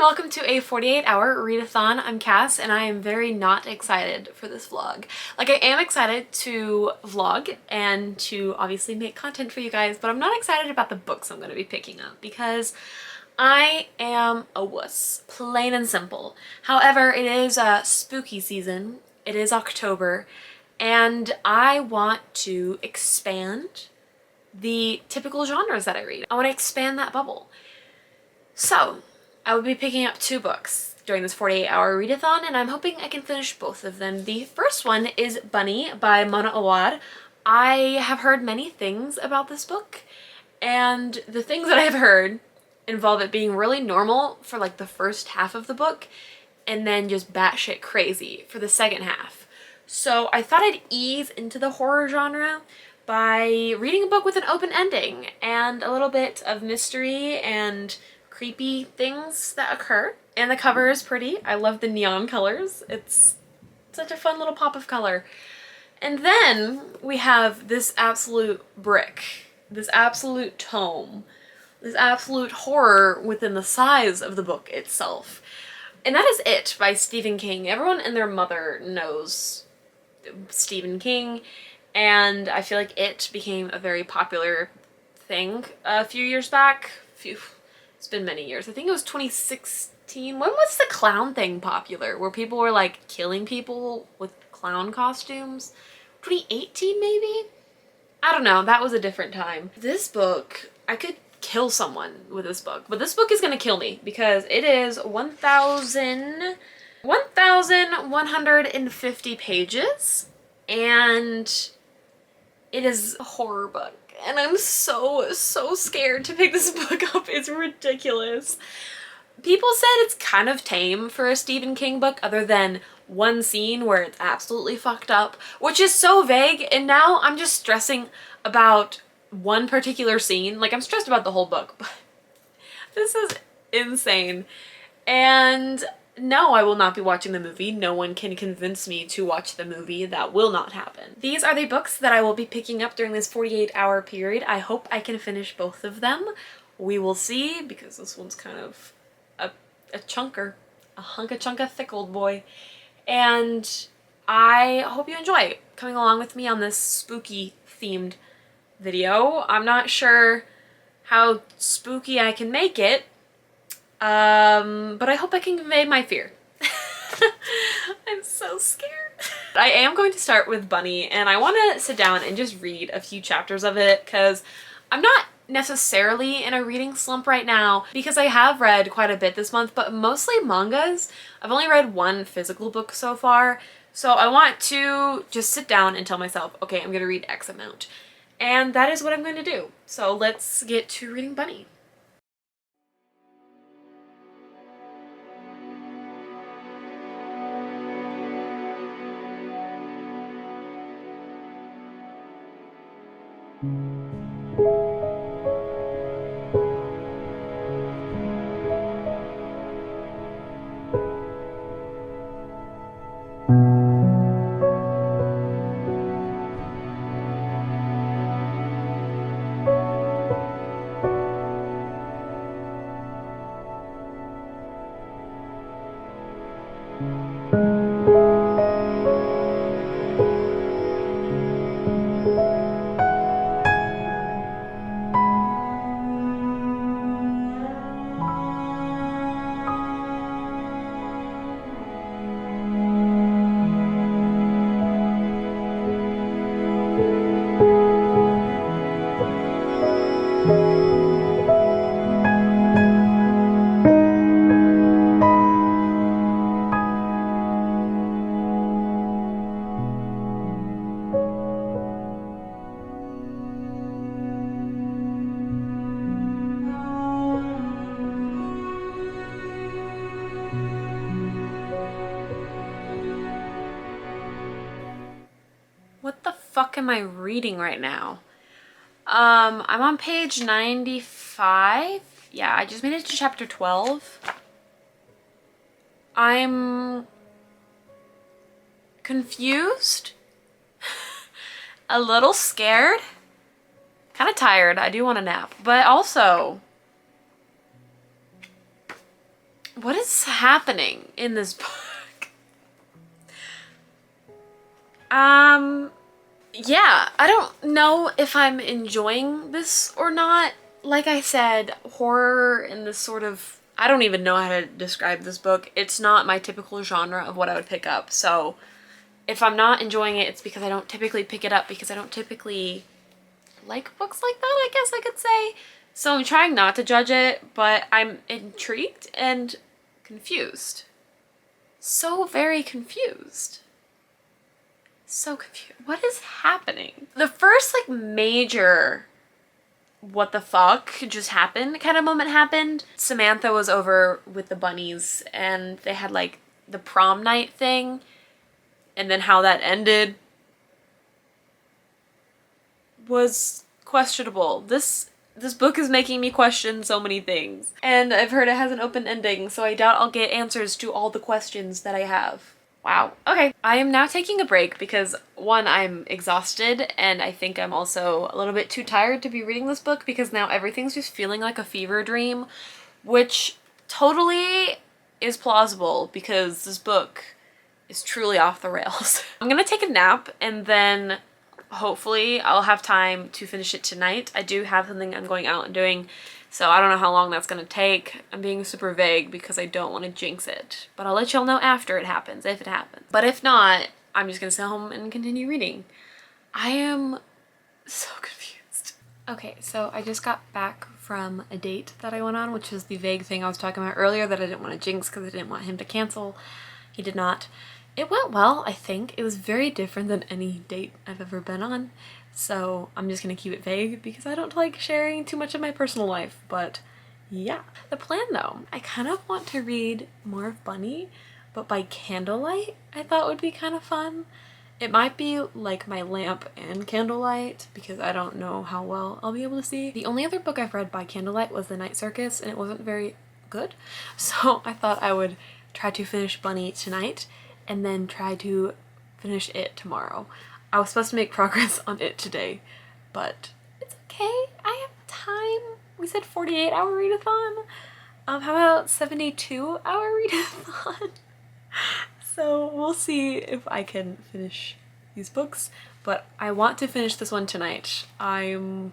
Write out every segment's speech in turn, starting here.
welcome to a 48-hour readathon. I'm Cass and I am very not excited for this vlog. Like, I am excited to vlog and to obviously make content for you guys, but I'm not excited about the books I'm going to be picking up because I am a wuss, plain and simple. However, it is spooky season, it is October, and I want to expand the typical genres that I read. I want to expand that bubble. So I will be picking up 2 books during this 48-hour readathon, and I'm hoping I can finish both of them. The first one is Bunny by Mona Awad. I have heard many things about this book, and the things that I have heard involve it being really normal for like the first half of the book and then just batshit crazy for the second half. So I thought I'd ease into the horror genre by reading a book with an open ending and a little bit of mystery and creepy things that occur. And the cover is pretty. I love the neon colors. It's such a fun little pop of color. And then we have this absolute brick, this absolute tome, this absolute horror within the size of the book itself. And that is It by Stephen King. Everyone and their mother knows Stephen King, and I feel like It became a very popular thing a few years back. It's been many years. I think it was 2016. When was the clown thing popular? Where people were like killing people with clown costumes? 2018 maybe? I don't know. That was a different time. This book, I could kill someone with this book, but this book is gonna kill me because it is 1,150 pages, and it is a horror book. And I'm so scared to pick this book up. It's ridiculous. People said it's kind of tame for a Stephen King book other than one scene where it's absolutely fucked up, which is so vague, and now I'm just stressing about one particular scene. Like, I'm stressed about the whole book, but this is insane. And no, I will not be watching the movie. No one can convince me to watch the movie. That will not happen. These are the books that I will be picking up during this 48-hour period. I hope I can finish both of them. We will see, because this one's kind of a chunker. A hunka-chunka thick old boy. And I hope you enjoy coming along with me on this spooky themed video. I'm not sure how spooky I can make it, but I hope I can convey my fear. I'm so scared. I am going to start with Bunny, and I want to sit down and just read a few chapters of it because I'm not necessarily in a reading slump right now because I have read quite a bit this month, but mostly mangas. I've only read 1 physical book so far, so I want to just sit down and tell myself, okay, I'm gonna read X amount. And that is what I'm going to do. So let's get to reading Bunny. What the fuck am I reading right now? I'm on page 95. Yeah, I just made it to chapter 12. I'm confused, a little scared, kind of tired. I do want a nap, but also What is happening in this book? Yeah, I don't know if I'm enjoying this or not. Like I said, horror and this sort of, I don't even know how to describe this book. It's not my typical genre of what I would pick up. So if I'm not enjoying it, it's because I don't typically pick it up because I don't typically like books like that, I guess I could say. So I'm trying not to judge it, but I'm intrigued and confused. So very confused. So confused. What is happening? The first like major what the fuck just happened kind of moment happened. Samantha was over with the bunnies and they had like the prom night thing, and then how that ended was questionable. This book is making me question so many things, and I've heard it has an open ending, so I doubt I'll get answers to all the questions that I have. Wow. Okay. I am now taking a break because, one, I'm exhausted, and I think I'm also a little bit too tired to be reading this book because now everything's just feeling like a fever dream, which totally is plausible because this book is truly off the rails. I'm gonna take a nap and then hopefully I'll have time to finish it tonight. I do have something I'm going out and doing, so I don't know how long that's gonna take. I'm being super vague because I don't want to jinx it, but I'll let y'all know after it happens, if it happens. But if not, I'm just gonna stay home and continue reading. I am so confused. Okay, so I just got back from a date that I went on, which is the vague thing I was talking about earlier that I didn't want to jinx because I didn't want him to cancel. He did not. It went well, I think. It was very different than any date I've ever been on. So I'm just gonna keep it vague because I don't like sharing too much of my personal life, but yeah. The plan though, I kind of want to read more of Bunny, but by candlelight I thought would be kind of fun. It might be like my lamp and candlelight because I don't know how well I'll be able to see. The only other book I've read by candlelight was The Night Circus and it wasn't very good. So I thought I would try to finish Bunny tonight and then try to finish it tomorrow. I was supposed to make progress on it today, but it's okay. I have time. We said 48-hour readathon. How about 72-hour readathon? So we'll see if I can finish these books, but I want to finish this one tonight. I only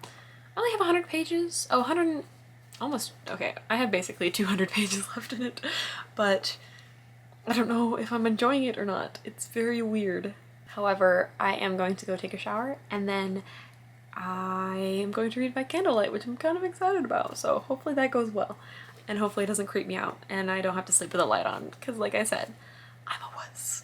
have 100 pages. Oh, 100, almost, okay. I have basically 200 pages left in it, but I don't know if I'm enjoying it or not. It's very weird. However, I am going to go take a shower and then I am going to read by candlelight, which I'm kind of excited about. So hopefully that goes well and hopefully it doesn't creep me out and I don't have to sleep with the light on because like I said, I'm a wuss.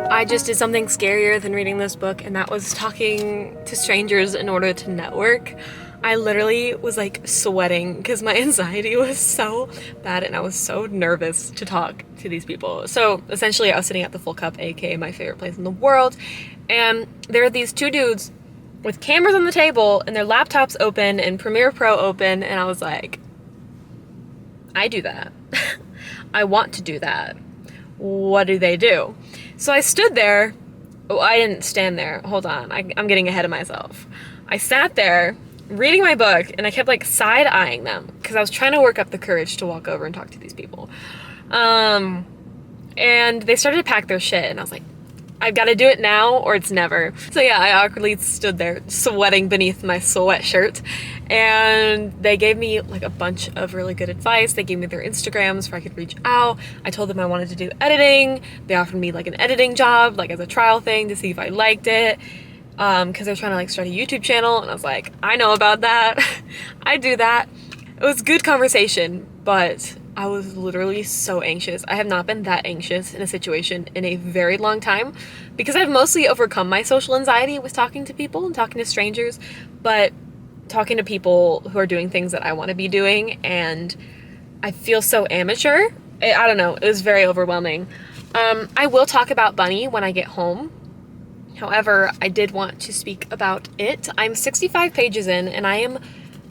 I just did something scarier than reading this book, and that was talking to strangers in order to network. I literally was like sweating because my anxiety was so bad and I was so nervous to talk to these people. So essentially I was sitting at the Full Cup, aka my favorite place in the world, and there are these two dudes with cameras on the table and their laptops open and Premiere Pro open, and I was like, I do that. I want to do that. What do they do? So I stood there. Oh, I didn't stand there. Hold on. I'm getting ahead of myself. I sat there reading my book and I kept like side-eyeing them because I was trying to work up the courage to walk over and talk to these people. And they started to pack their shit and I was like, I've got to do it now or it's never. So yeah, I awkwardly stood there sweating beneath my sweatshirt, and they gave me like a bunch of really good advice. They gave me their Instagrams where I could reach out. I told them I wanted to do editing. They offered me like an editing job, like as a trial thing to see if I liked it. Because they're trying to like start a YouTube channel, and I was like, I know about that. I do that. It was good conversation, but I was literally so anxious. I have not been that anxious in a situation in a very long time because I've mostly overcome my social anxiety with talking to people and talking to strangers, but talking to people who are doing things that I want to be doing, and I feel so amateur. I don't know. It was very overwhelming. I will talk about Bunny when I get home. However, I did want to speak about it. I'm 65 pages in and I am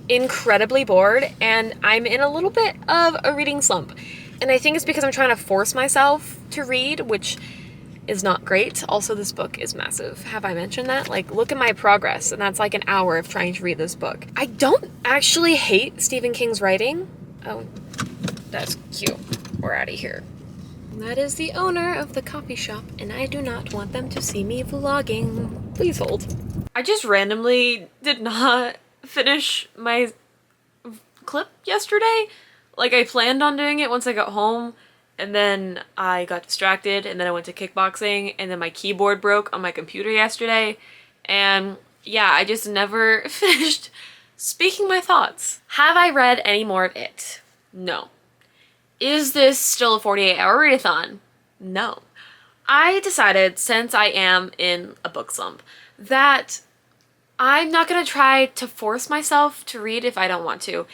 incredibly bored and I'm in a little bit of a reading slump. And I think it's because I'm trying to force myself to read, which is not great. Also, this book is massive. Have I mentioned that? Like, look at my progress, and that's like an hour of trying to read this book. I don't actually hate Stephen King's writing. Oh, that's cute. We're out of here. That is the owner of the coffee shop, and I do not want them to see me vlogging. Please hold. I just randomly did not finish my clip yesterday. Like, I planned on doing it once I got home, and then I got distracted, and then I went to kickboxing, and then my keyboard broke on my computer yesterday, and yeah, I just never finished speaking my thoughts. Have I read any more of it? No. Is this still a 48-hour readathon? No. I decided, since I am in a book slump, that I'm not gonna try to force myself to read if I don't want to.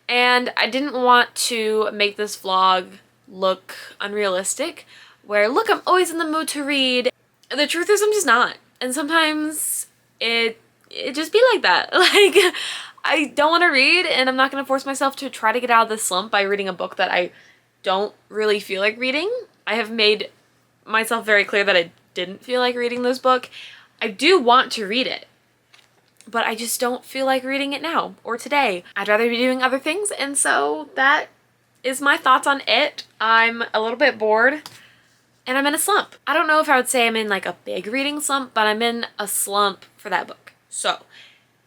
And I didn't want to make this vlog look unrealistic, where, look, I'm always in the mood to read. The truth is I'm just not. And sometimes it just be like that. Like, I don't want to read, and I'm not gonna force myself to try to get out of this slump by reading a book that I don't really feel like reading. I have made myself very clear that I didn't feel like reading this book. I do want to read it, but I just don't feel like reading it now or today. I'd rather be doing other things, and so that is my thoughts on it. I'm a little bit bored, and I'm in a slump. I don't know if I would say I'm in like a big reading slump, but I'm in a slump for that book. So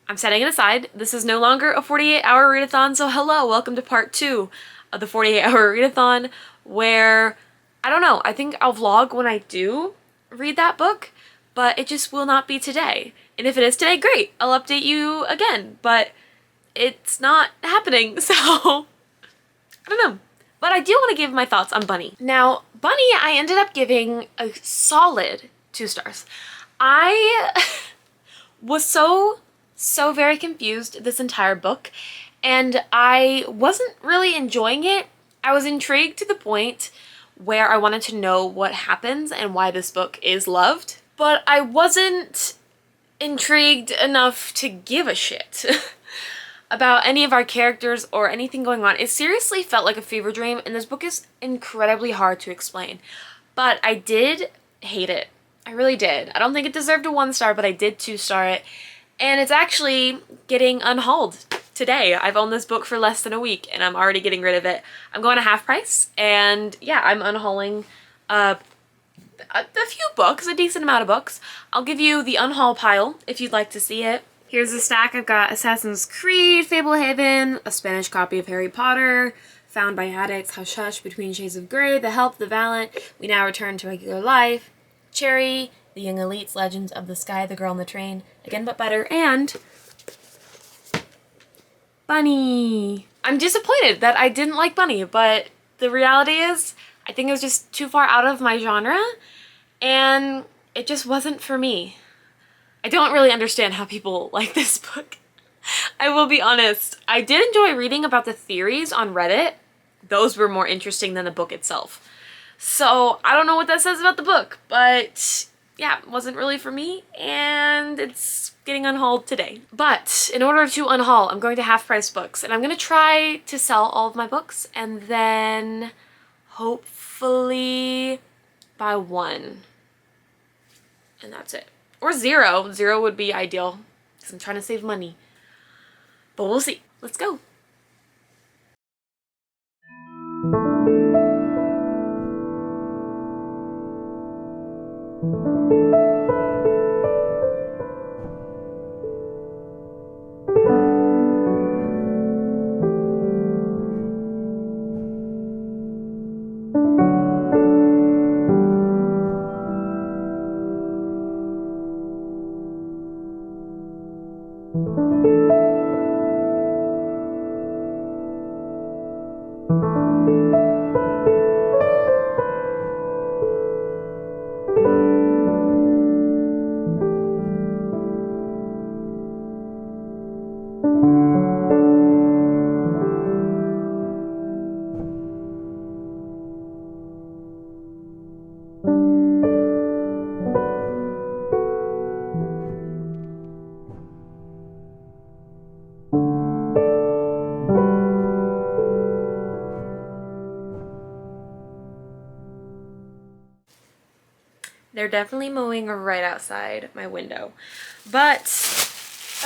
I'm setting it aside. This is no longer a 48-hour readathon, so hello, welcome to part 2 of the 48-hour readathon, where, I don't know, I think I'll vlog when I do read that book, but it just will not be today. And if it is today, great, I'll update you again, but it's not happening, so I don't know. But I do want to give my thoughts on Bunny. Now, Bunny, I ended up giving a solid 2 stars. I was so very confused this entire book, and I wasn't really enjoying it. I was intrigued to the point where I wanted to know what happens and why this book is loved, but I wasn't intrigued enough to give a shit about any of our characters or anything going on. It seriously felt like a fever dream, and this book is incredibly hard to explain, but I did hate it. I really did. I don't think it deserved a 1 star, but I did 2-star it, and it's actually getting unhauled today. I've owned this book for less than a week and I'm already getting rid of it. I'm going to half price, and yeah, I'm unhauling a few books, a decent amount of books. I'll give you the unhaul pile if you'd like to see it. Here's the stack. I've got Assassin's Creed, Fablehaven, a Spanish copy of Harry Potter, Found by Addicts, Hush Hush, Between Shades of Grey, The Help, The Valiant, We Now Return to Regular Life, Cherry, The Young Elites, Legends of the Sky, The Girl on the Train, Again But Better, and Bunny. I'm disappointed that I didn't like Bunny, but the reality is I think it was just too far out of my genre, and it just wasn't for me. I don't really understand how people like this book. I will be honest. I did enjoy reading about the theories on Reddit. Those were more interesting than the book itself. So I don't know what that says about the book, but yeah, it wasn't really for me, and it's getting unhauled today. But in order to unhaul, I'm going to half price books, and I'm going to try to sell all of my books and then hopefully buy one. And that's it. Or zero. Zero would be ideal because I'm trying to save money. But we'll see. Let's go. They're definitely mowing right outside my window. But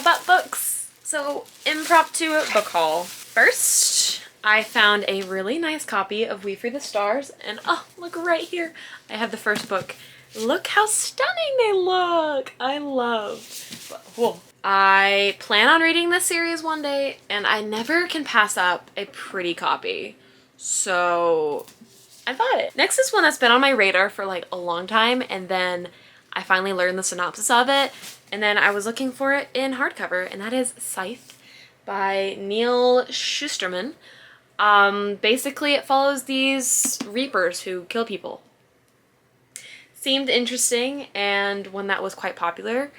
about books. So, impromptu book haul. First, I found a really nice copy of We Free the Stars, and oh, look right here. I have the first book. Look how stunning they look. I love. Whoa. I plan on reading this series one day, and I never can pass up a pretty copy. So I bought it. Next is one that's been on my radar for like a long time, and then I finally learned the synopsis of it, and then I was looking for it in hardcover, and that is Scythe by Neil Shusterman. Basically it follows these reapers who kill people. Seemed interesting, and one that was quite popular.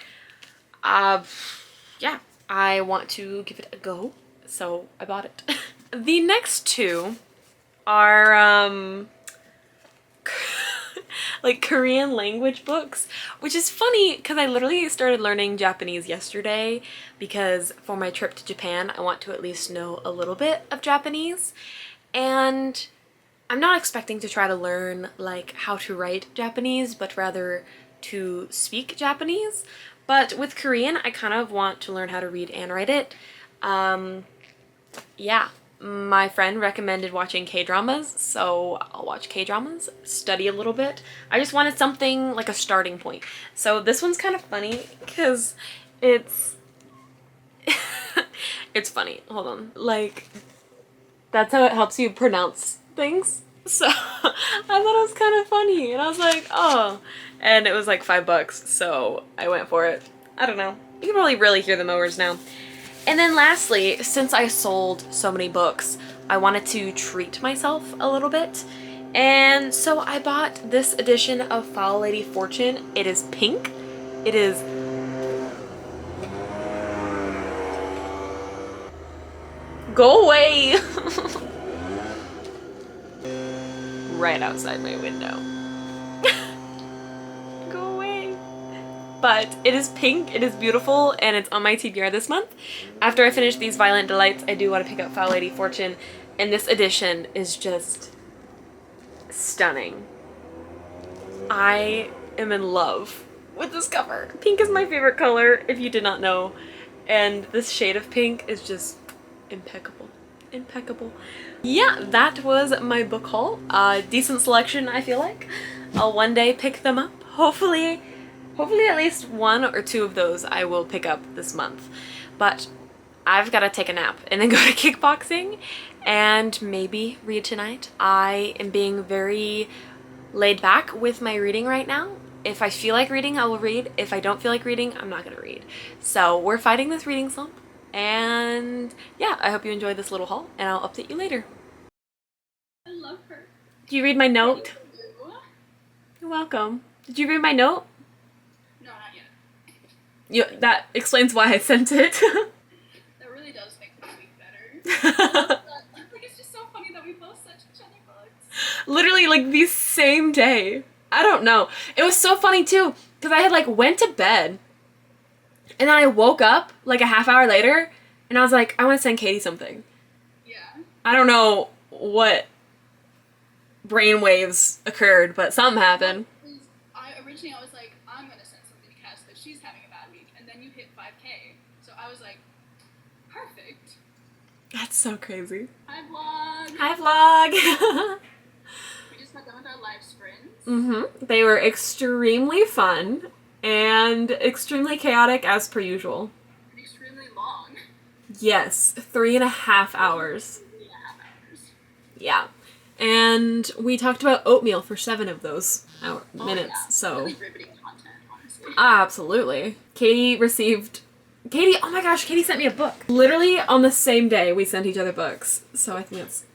Yeah, I want to give it a go, so I bought it. The next two are like Korean language books, which is funny because I literally started learning Japanese yesterday because for my trip to Japan I want to at least know a little bit of Japanese, and I'm not expecting to try to learn like how to write Japanese, but rather to speak Japanese. But with Korean I kind of want to learn how to read and write it. Yeah. My friend recommended watching K-dramas, so I'll watch K-dramas, study a little bit. I just wanted something like a starting point. So this one's kind of funny because it's it's funny. Hold on. Like, that's how it helps you pronounce things. So I thought it was kind of funny, and I was like, oh. And it was like $5, so I went for it. I don't know. You can probably really hear the mowers now. And then lastly, since I sold so many books, I wanted to treat myself a little bit. And so I bought this edition of Foul Lady Fortune. It is pink. It is go away. Right outside my window. Go away. But it is pink, it is beautiful, and it's on my TBR this month. After I finish these Violent Delights, I do want to pick up Foul Lady Fortune, and this edition is just stunning. I am in love with this cover. Pink is my favorite color, if you did not know, and this shade of pink is just impeccable. Impeccable. Yeah, that was my book haul. Decent selection, I feel like. I'll one day pick them up. Hopefully at least one or two of those I will pick up this month. But I've got to take a nap and then go to kickboxing and maybe read tonight. I am being very laid back with my reading right now. If I feel like reading, I will read. If I don't feel like reading, I'm not going to read. So we're fighting this reading slump. And yeah, I hope you enjoyed this little haul, and I'll update you later. I love her. Did you read my note? You're welcome. Did you read my note? No, not yet. That explains why I sent it. Like, it's just so funny that we both sent each other books. Literally like the same day. I don't know. It was so funny too because I had like went to bed and then I woke up like a half hour later and I was like, I want to send Katie something. Yeah. I don't know what brainwaves occurred, but something happened. Originally I was like, I'm gonna send something to Cass because she's having a bad week, and then you hit 5K, so I was like, perfect. That's so crazy. Hi vlog. Hi vlog. We just got done with our live sprints. Mm-hmm. They were extremely fun and extremely chaotic as per usual. And extremely long. Yes, 3.5 hours. 3.5 hours. Yeah. And we talked about oatmeal for 7 of those minutes, Yeah. so... Really riveting content, honestly. Absolutely. Katie, oh my gosh, Katie sent me a book. Literally on the same day we sent each other books, so I think that's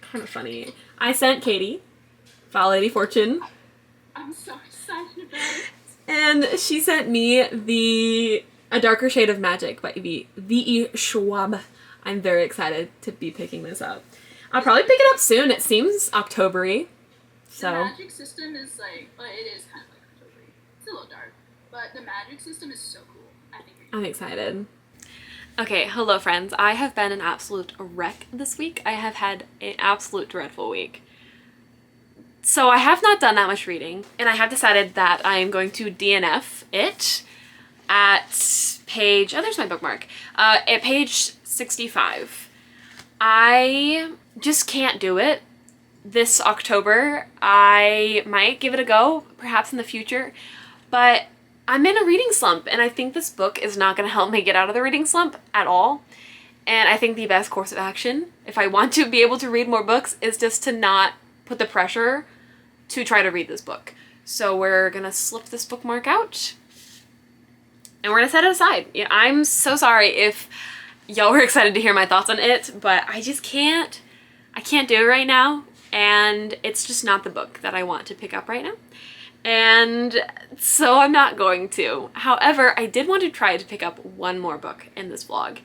kind of funny. I sent Katie Foul Lady Fortune. I'm so excited about it. And she sent me A Darker Shade of Magic by V.E. Schwab. I'm very excited to be picking this up. I'll probably pick it up soon. It seems October-y. So. The magic system is like, well, it is kind of like October. It's a little dark, but the magic system is so cool. I think I'm excited. Okay, hello friends. I have been an absolute wreck this week. I have had an absolute dreadful week. So I have not done that much reading, and I have decided that I am going to DNF it at page, oh, there's my bookmark, at page 65. I just can't do it this October. I might give it a go, perhaps in the future, but I'm in a reading slump, and I think this book is not going to help me get out of the reading slump at all. And I think the best course of action, if I want to be able to read more books, is just to not put the pressure to try to read this book. So we're going to slip this bookmark out, and we're going to set it aside. Yeah, I'm so sorry if y'all were excited to hear my thoughts on it, but I just can't. I can't do it right now, and it's just not the book that I want to pick up right now. And so I'm not going to. However, I did want to try to pick up one more book in this vlog,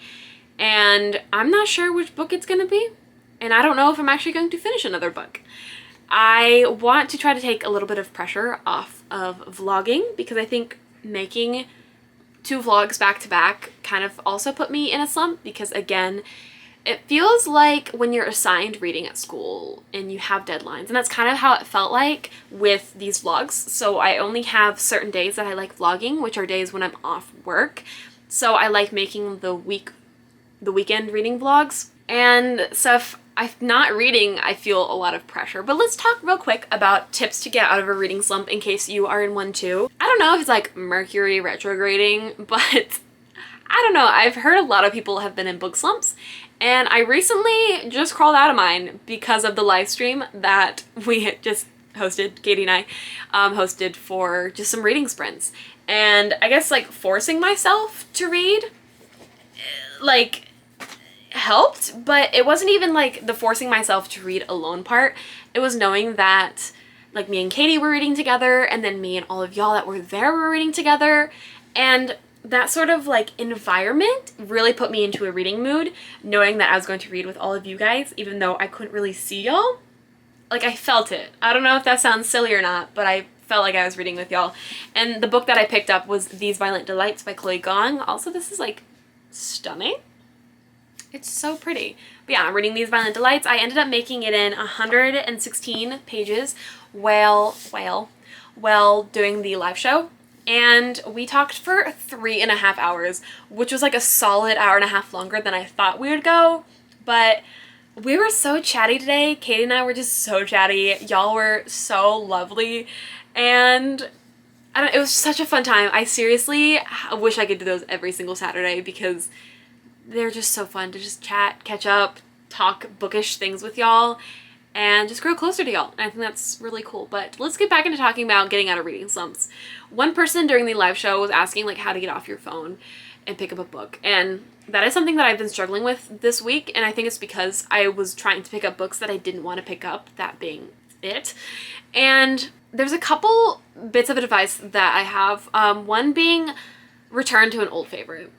and I'm not sure which book it's going to be, and I don't know if I'm actually going to finish another book. I want to try to take a little bit of pressure off of vlogging because I think making 2 vlogs back to back kind of also put me in a slump because, again, it feels like when you're assigned reading at school and you have deadlines, and that's kind of how it felt like with these vlogs. So I only have certain days that I like vlogging, which are days when I'm off work. So I like making the weekend reading vlogs. And so if I'm not reading, I feel a lot of pressure. But let's talk real quick about tips to get out of a reading slump in case you are in one too. I don't know if it's like Mercury retrograding, but I don't know. I've heard a lot of people have been in book slumps, and I recently just crawled out of mine because of the live stream that we had just hosted, Katie and I hosted for just some reading sprints. And I guess like forcing myself to read like helped, but it wasn't even like the forcing myself to read alone part. It was knowing that like me and Katie were reading together, and then me and all of y'all that were there were reading together, and that sort of like environment really put me into a reading mood, knowing that I was going to read with all of you guys, even though I couldn't really see y'all. Like, I felt it. I don't know if that sounds silly or not, but I felt like I was reading with y'all. And the book that I picked up was These Violent Delights by Chloe Gong. Also, this is like stunning. It's so pretty. But yeah, I'm reading These Violent Delights. I ended up making it in 116 pages while doing the live show. And we talked for 3.5 hours, which was like a solid hour and a half longer than I thought we would go. But we were so chatty today. Katie and I were just so chatty. Y'all were so lovely. And I don't, it was such a fun time. I seriously wish I could do those every single Saturday because they're just so fun to just chat, catch up, talk bookish things with y'all, and just grow closer to y'all. And I think that's really cool. But let's get back into talking about getting out of reading slumps. One person during the live show was asking like how to get off your phone and pick up a book. And that is something that I've been struggling with this week. And I think it's because I was trying to pick up books that I didn't want to pick up, that being it. And there's a couple bits of advice that I have. One being return to an old favorite.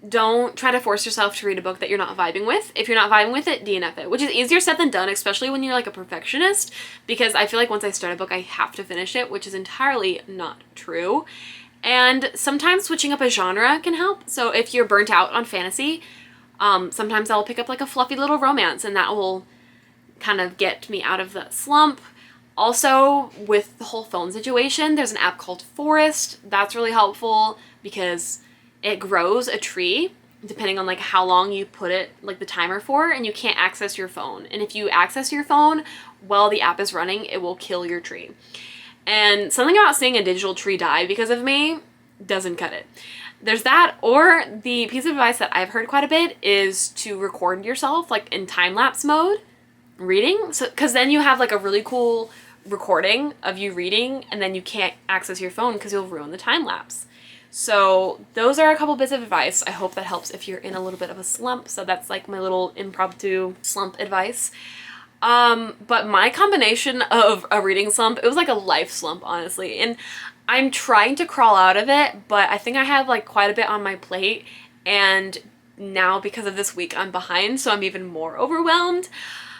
don't try to force yourself to read a book that you're not vibing with. If you're not vibing with it, DNF it, which is easier said than done, especially when you're like a perfectionist, because I feel like once I start a book, I have to finish it, which is entirely not true. And sometimes switching up a genre can help. So if you're burnt out on fantasy, sometimes I'll pick up like a fluffy little romance, and that will kind of get me out of the slump. Also, with the whole phone situation, there's an app called Forest. That's really helpful because it grows a tree depending on like how long you put it, like the timer for, and you can't access your phone. And if you access your phone while the app is running, it will kill your tree. And something about seeing a digital tree die because of me doesn't cut it. There's that, or the piece of advice that I've heard quite a bit is to record yourself like in time-lapse mode reading. So, because then you have like a really cool recording of you reading, and then you can't access your phone because you'll ruin the time-lapse. So those are a couple bits of advice. I hope that helps if you're in a little bit of a slump. So that's like my little impromptu slump advice. But my combination of a reading slump, it was like a life slump, honestly. And I'm trying to crawl out of it, but I think I have like quite a bit on my plate. And now because of this week, I'm behind, so I'm even more overwhelmed.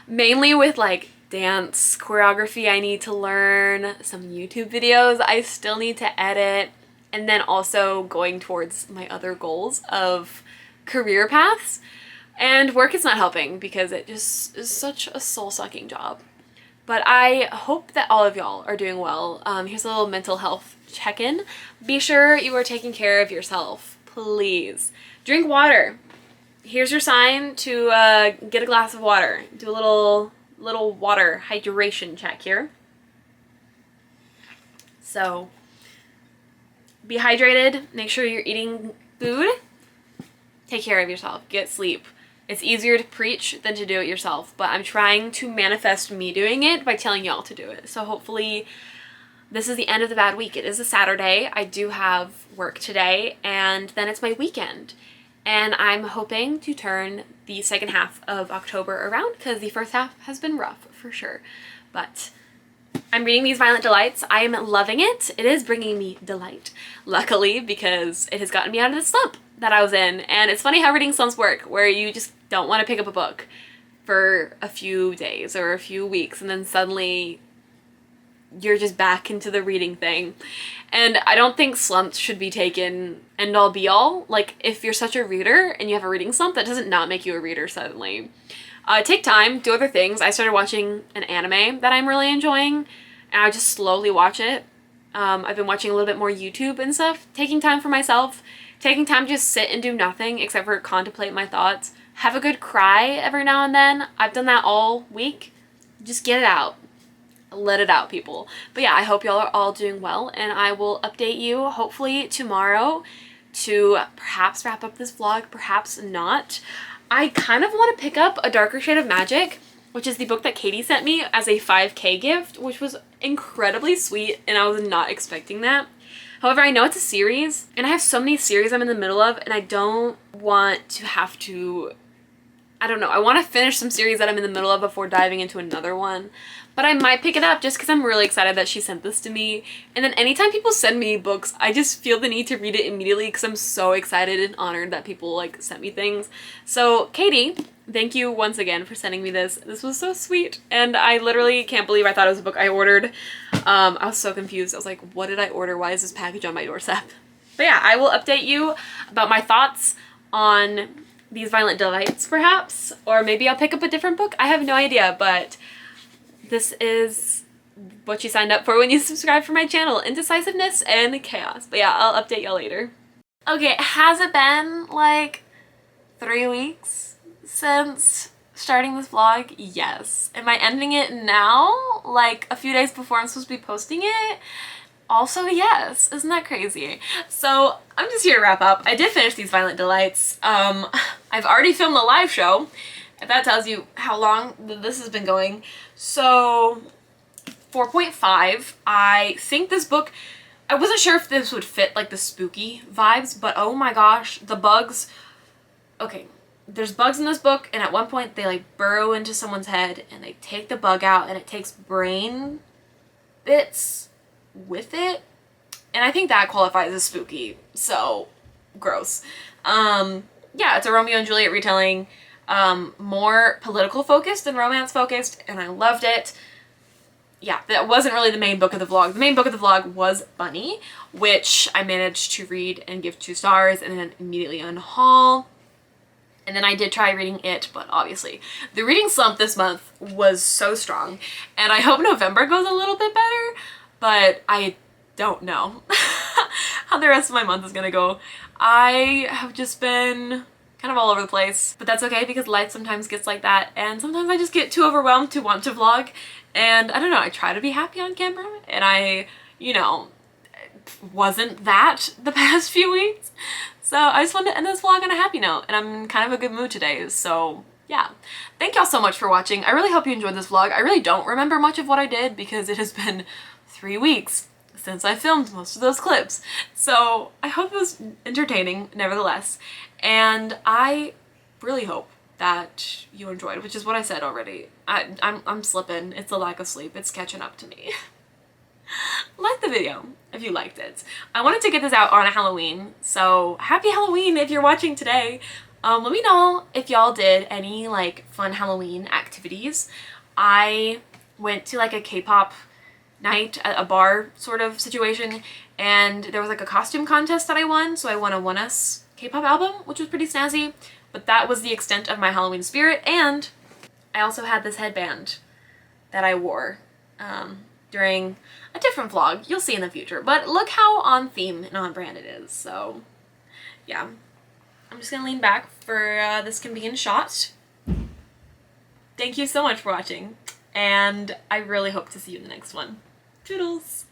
Mainly with like dance choreography I need to learn, some YouTube videos I still need to edit, and then also going towards my other goals of career paths. And work is not helping because it just is such a soul-sucking job. But I hope that all of y'all are doing well. Here's a little mental health check-in. Be sure you are taking care of yourself, please. Drink water. Here's your sign to get a glass of water. Do a little water hydration check here. So be hydrated, make sure you're eating food, take care of yourself, get sleep. It's easier to preach than to do it yourself, but I'm trying to manifest me doing it by telling y'all to do it. So hopefully this is the end of the bad week. It is a Saturday. I do have work today, and then it's my weekend. And I'm hoping to turn the second half of October around because the first half has been rough for sure. But I'm reading these Violent Delights. I am loving it. It is bringing me delight, luckily, because it has gotten me out of the slump that I was in. And it's funny how reading slumps work, where you just don't want to pick up a book for a few days or a few weeks, and then suddenly you're just back into the reading thing. And I don't think slumps should be taken end all be all. Like, if you're such a reader and you have a reading slump, that doesn't not make you a reader suddenly. Take time, do other things. I started watching an anime that I'm really enjoying, and I just slowly watch it. I've been watching a little bit more YouTube and stuff, taking time for myself, taking time to just sit and do nothing except for contemplate my thoughts. Have a good cry every now and then. I've done that all week. Just get it out. Let it out, people. But yeah, I hope y'all are all doing well, and I will update you hopefully tomorrow to perhaps wrap up this vlog, perhaps not. I kind of want to pick up A Darker Shade of Magic, which is the book that Katie sent me as a 5K gift, which was incredibly sweet, and I was not expecting that. However, I know it's a series, and I have so many series I'm in the middle of, and I don't want to have to, I don't know, I want to finish some series that I'm in the middle of before diving into another one. But I might pick it up just because I'm really excited that she sent this to me. And then anytime people send me books, I just feel the need to read it immediately because I'm so excited and honored that people like sent me things. So Katie, thank you once again for sending me this. This was so sweet. And I literally can't believe I thought it was a book I ordered. I was so confused. I was like, what did I order? Why is this package on my doorstep? But yeah, I will update you about my thoughts on these Violent Delights perhaps. Or maybe I'll pick up a different book. I have no idea, but this is what you signed up for when you subscribe for my channel, indecisiveness and chaos. But yeah, I'll update y'all later. Okay, has it been like 3 weeks since starting this vlog? Yes. Am I ending it now? Like a few days before I'm supposed to be posting it? Also, yes. Isn't that crazy? So I'm just here to wrap up. I did finish these Violent Delights. I've already filmed the live show, if that tells you how long this has been going. So 4.5. I think this book, I wasn't sure if this would fit like the spooky vibes, but oh my gosh, the bugs. Okay, there's bugs in this book, and at one point they like burrow into someone's head and they take the bug out, and it takes brain bits with it. And I think that qualifies as spooky. So gross. Yeah, it's a Romeo and Juliet retelling, more political focused than romance focused, and I loved it. Yeah, that wasn't really the main book of the vlog. The main book of the vlog was Bunny, which I managed to read and give 2 stars and then immediately unhaul. And then I did try reading it, but obviously the reading slump this month was so strong, and I hope November goes a little bit better, but I don't know how the rest of my month is gonna go. I have just been kind of all over the place, but that's okay because life sometimes gets like that, and sometimes I just get too overwhelmed to want to vlog, and I don't know, I try to be happy on camera, and I, you know, wasn't that the past few weeks. So I just wanted to end this vlog on a happy note, and I'm in kind of a good mood today, so yeah. Thank y'all so much for watching. I really hope you enjoyed this vlog. I really don't remember much of what I did because it has been 3 weeks since I filmed most of those clips. So I hope it was entertaining nevertheless, and I really hope that you enjoyed, which is what I said already. I'm slipping. It's the lack of sleep. It's catching up to me. Like the video if you liked it. I wanted to get this out on Halloween, so happy Halloween if you're watching today. Let me know if y'all did any like fun Halloween activities. I went to like a K-pop night at a bar sort of situation, and there was like a costume contest that I won, so I won a ONEUS K-pop album, which was pretty snazzy, but that was the extent of my Halloween spirit. And I also had this headband that I wore during a different vlog you'll see in the future, but look how on theme and on brand it is. So yeah, I'm just gonna lean back for this convenient shot. Thank you so much for watching, and I really hope to see you in the next one. Toodles!